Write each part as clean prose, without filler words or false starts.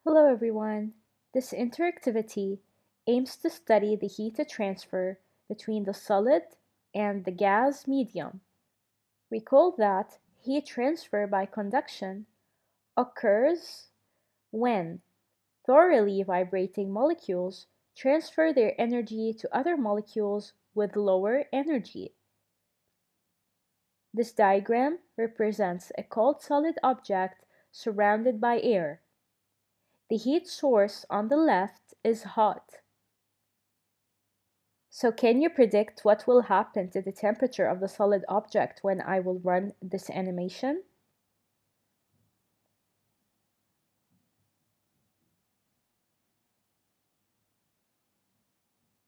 Hello everyone. This interactivity aims to study the heat transfer between the solid and the gas medium. Recall that heat transfer by conduction occurs when thoroughly vibrating molecules transfer their energy to other molecules with lower energy. This diagram represents a cold solid object surrounded by air. The heat source on the left is hot. So can you predict what will happen to the temperature of the solid object when I will run this animation?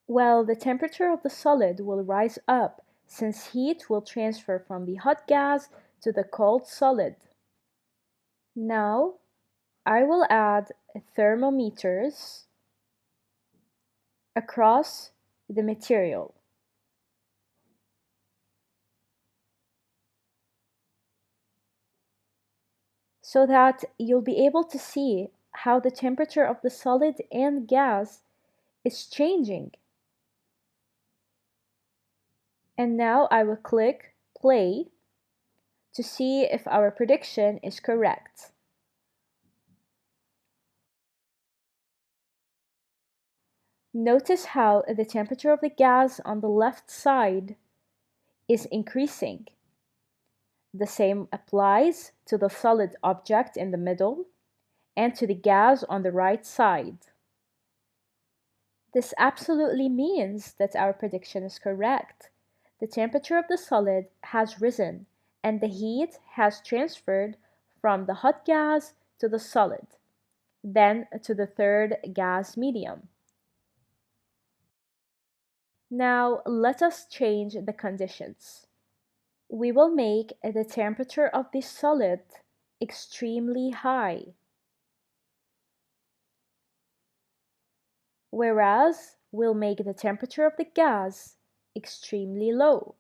Well, the temperature of the solid will rise up since heat will transfer from the hot gas to the cold solid. Now, I will add thermometers across the material. So that you'll be able to see how the temperature of the solid and gas is changing. And now I will click play to see if our prediction is correct. Notice how the temperature of the gas on the left side is increasing. The same applies to the solid object in the middle and to the gas on the right side. This absolutely means that our prediction is correct. The temperature of the solid has risen and the heat has transferred from the hot gas to the solid, then to the third gas medium. Now let us change the conditions. We will make the temperature of the solid extremely high, whereas we'll make the temperature of the gas extremely low.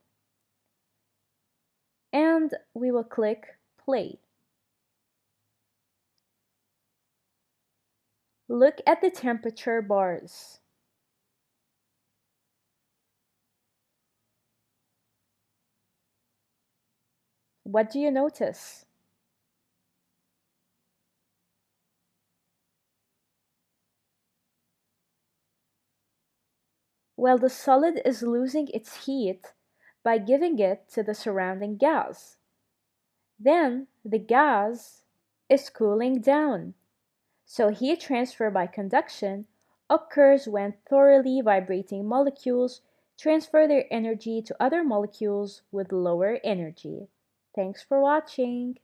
And we will click play. Look at the temperature bars. What do you notice? Well, the solid is losing its heat by giving it to the surrounding gas. Then the gas is cooling down. So heat transfer by conduction occurs when thoroughly vibrating molecules transfer their energy to other molecules with lower energy. Thanks for watching.